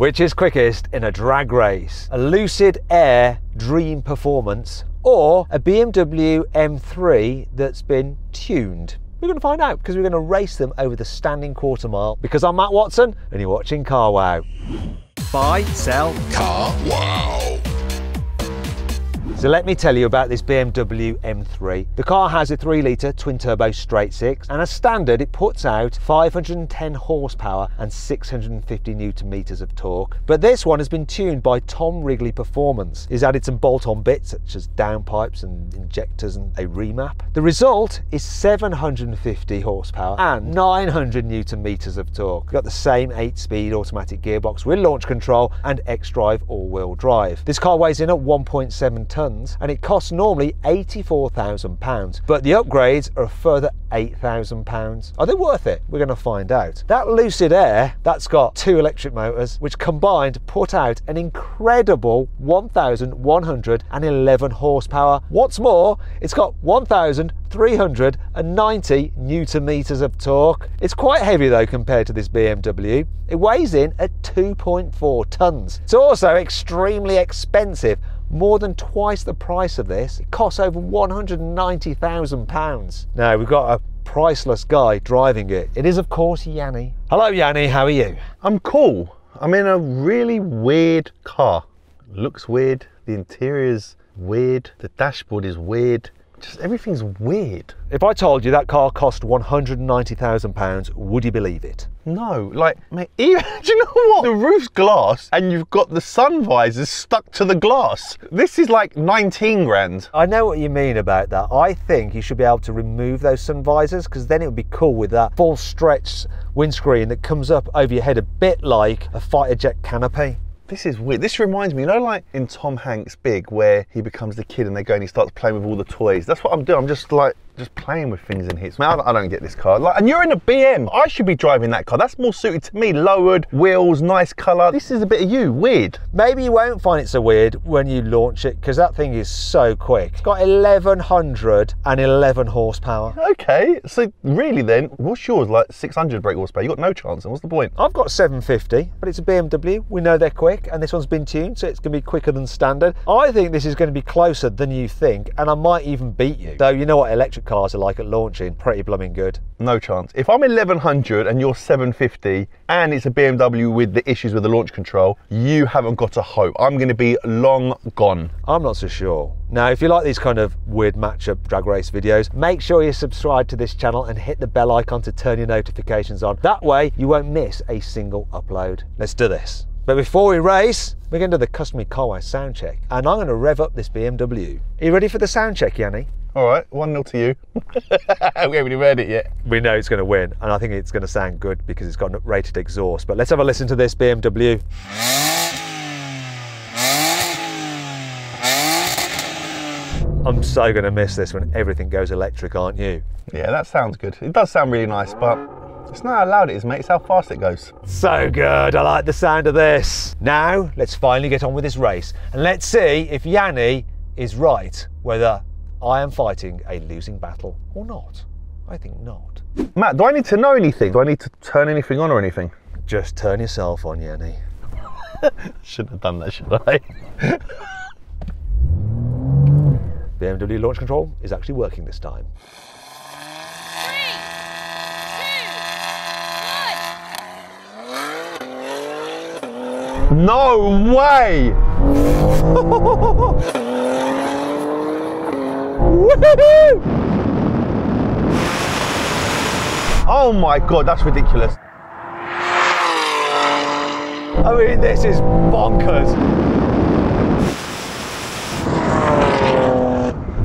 Which is quickest in a drag race? A Lucid Air Dream Performance or a BMW M3 that's been tuned? We're going to find out because we're going to race them over the standing quarter mile. Because I'm Matt Watson and you're watching Car Wow. Buy, sell, Car Wow. So let me tell you about this BMW M3. The car has a 3-litre twin-turbo straight-six, and as standard it puts out 510 horsepower and 650 newton-meters of torque. But this one has been tuned by Tom Wrigley Performance. He's added some bolt-on bits such as downpipes and injectors and a remap. The result is 750 horsepower and 900 newton-meters of torque. Got the same 8-speed automatic gearbox with launch control and xDrive all-wheel drive. This car weighs in at 1.7 tonnes. And it costs normally £84,000, but the upgrades are a further £8,000. Are they worth it? We're going to find out. That Lucid Air, that's got 2 electric motors, which combined put out an incredible 1,111 horsepower. What's more, it's got 1,390 newton meters of torque. It's quite heavy though compared to this BMW. It weighs in at 2.4 tons. It's also extremely expensive. More than twice the price of this. It costs over £190,000. Now we've got a priceless guy driving it. It is of course Yanni. Hello Yanni, how are you? I'm cool. I'm in a really weird car. Looks weird, the interior's weird, the dashboard is weird. Just everything's weird. If I told you that car cost £190,000, would you believe it? No, like, mate, even, do you know what? The roof's glass and you've got the sun visors stuck to the glass. This is like 19 grand. I know what you mean about that. I think you should be able to remove those sun visors because then it would be cool with that full stretch windscreen that comes up over your head a bit like a fighter jet canopy. This is weird. This reminds me, you know, like in Tom Hanks' Big, where he becomes the kid and they go and he starts playing with all the toys. That's what I'm doing. I'm just playing with things in here. Man, I don't get this car. Like, and you're in a BM. I should be driving that car. That's more suited to me. Lowered wheels, nice colour. This is a bit of you. Weird. Maybe you won't find it so weird when you launch it because that thing is so quick. It's got 1,111 horsepower. Okay, so really then, what's yours? Like 600 brake horsepower? You got no chance. And what's the point? I've got 750, but it's a BMW. We know they're quick, and this one's been tuned, so it's going to be quicker than standard. I think this is going to be closer than you think, and I might even beat you. Though you know what electric cars are like at launching, pretty blooming good. No chance. If I'm 1,100 and you're 750 and it's a BMW with the issues with the launch control, you haven't got a hope. I'm going to be long gone. I'm not so sure. Now, if you like these kind of weird matchup drag race videos, make sure you subscribe to this channel and hit the bell icon to turn your notifications on. That way you won't miss a single upload. Let's do this. But before we race, we're going to do the customary Car Wow sound check, and I'm going to rev up this BMW. Are you ready for the sound check, Yanni? All right, 1-0 to you. We haven't even heard it yet. We know it's going to win, and I think it's going to sound good because it's got rated exhaust. But let's have a listen to this BMW. I'm so going to miss this when everything goes electric, aren't you? Yeah, that sounds good. It does sound really nice, but it's not how loud it is, mate. It's how fast it goes. So good. I like the sound of this. Now, let's finally get on with this race. And let's see if Yanni is right, whether I am fighting a losing battle or not. I think not. Matt, do I need to know anything? Do I need to turn anything on or anything? Just turn yourself on, Yanni. Shouldn't have done that, should I? BMW launch control is actually working this time. 3, 2, 1. No way! Woohoo! Oh my God, that's ridiculous. I mean, this is bonkers.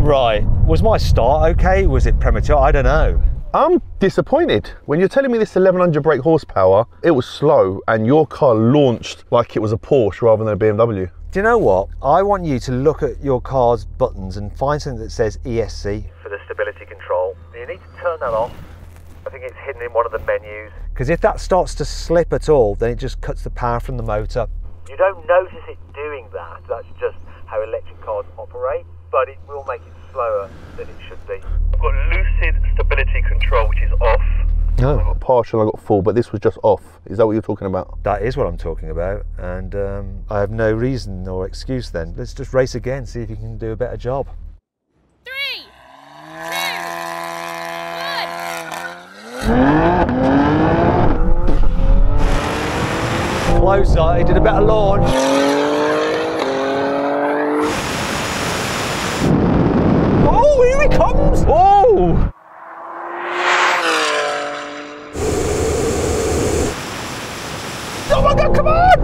Right, was my start okay? Was it premature? I don't know. I'm disappointed. When you're telling me this 1,100 brake horsepower, it was slow and your car launched like it was a Porsche rather than a BMW. Do you know what? I want you to look at your car's buttons and find something that says ESC for the stability control. You need to turn that off. I think it's hidden in one of the menus. Because if that starts to slip at all, then it just cuts the power from the motor. You don't notice it doing that. That's just how electric cars operate, but it will make it slower than it should be. I've got Lucid stability control, which is off. No. I got partial, I got full, but this was just off. Is that what you're talking about? That is what I'm talking about, and I have no reason or excuse then. Let's just race again, see if you can do a better job. 3, 2, 1. Closer, he did a better launch. Oh, here he comes! Oh! Oh my God, come on!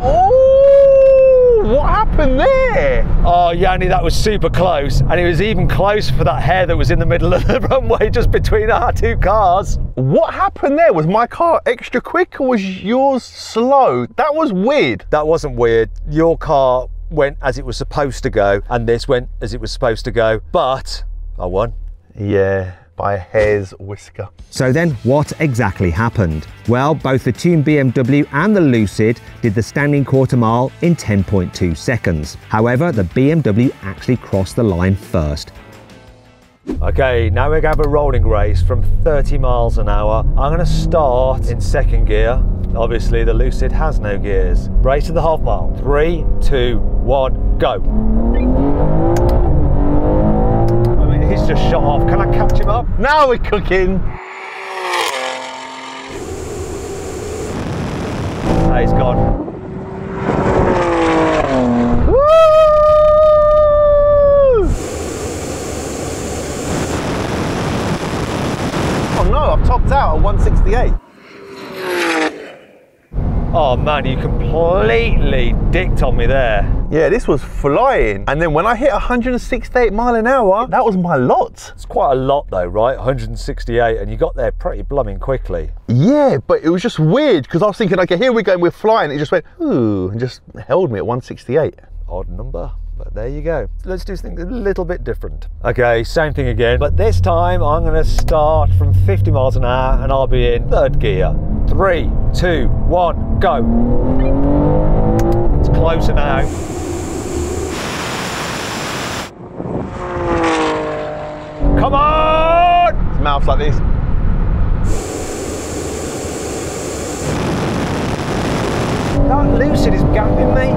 Oh! What happened there? Oh, Yanni, that was super close, and it was even closer for that hair that was in the middle of the runway just between our two cars. What happened there? Was my car extra quick or was yours slow? That was weird. That wasn't weird. Your car went as it was supposed to go, and this went as it was supposed to go, but I won. Yeah, by a hair's whisker. So then what exactly happened? Well, both the tuned BMW and the Lucid did the standing quarter mile in 10.2 seconds. However, the BMW actually crossed the line first. Okay, now we're going to have a rolling race from 30 miles an hour. I'm going to start in second gear. Obviously, the Lucid has no gears. Race to the half mile. 3, 2, 1, go. I mean, he's just shot off. Can I catch him up? Now we're cooking. Ah, he's gone. Oh no, I've topped out at 168. Oh man, you completely dicked on me there. Yeah, this was flying. And then when I hit 168 mile an hour, that was my lot. It's quite a lot though, right? 168, and you got there pretty blooming quickly. Yeah, but it was just weird because I was thinking, okay, here we go, and we're flying. It just went, ooh, and just held me at 168. Odd number, but there you go. Let's do something a little bit different. Okay, same thing again, but this time I'm gonna start from 50 miles an hour and I'll be in third gear. 3, 2, 1, go. It's closer now. Come on! His mouth's like this. That Lucid is gapping me.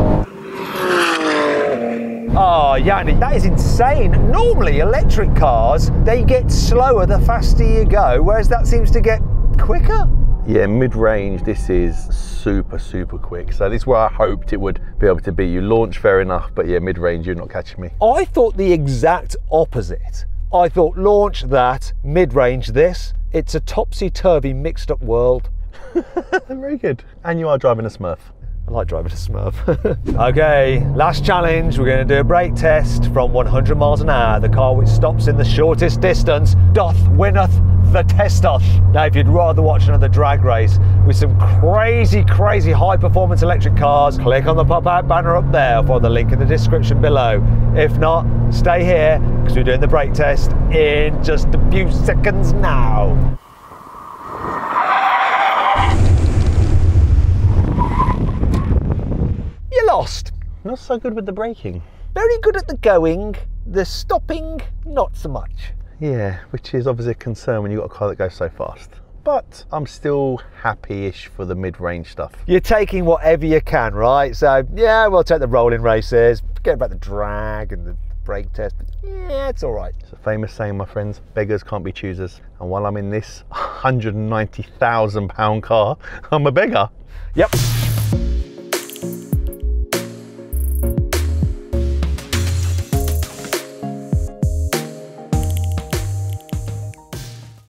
Oh, Yanni, that is insane. Normally, electric cars, they get slower the faster you go, whereas that seems to get quicker. Yeah, mid-range, this is super, super quick. So this is where I hoped it would be able to be. You launch fair enough, but yeah, mid-range, you're not catching me. I thought the exact opposite. I thought launch that, mid-range this. It's a topsy-turvy mixed up world. Very good. And you are driving a Smurf. I like driving a Smurf. Okay, last challenge. We're going to do a brake test from 100 miles an hour. The car which stops in the shortest distance doth winneth the testeth. Now, if you'd rather watch another drag race with some crazy, crazy high-performance electric cars, click on the pop-out banner up there or the link in the description below. If not, stay here because we're doing the brake test in just a few seconds now. Lost. Not so good with the braking. Very good at the going, the stopping, not so much. Yeah, which is obviously a concern when you've got a car that goes so fast. But I'm still happy-ish for the mid-range stuff. You're taking whatever you can, right? So, yeah, we'll take the rolling races, forget about the drag and the brake test, but yeah, it's all right. It's a famous saying, my friends, beggars can't be choosers. And while I'm in this £190,000 car, I'm a beggar. Yep.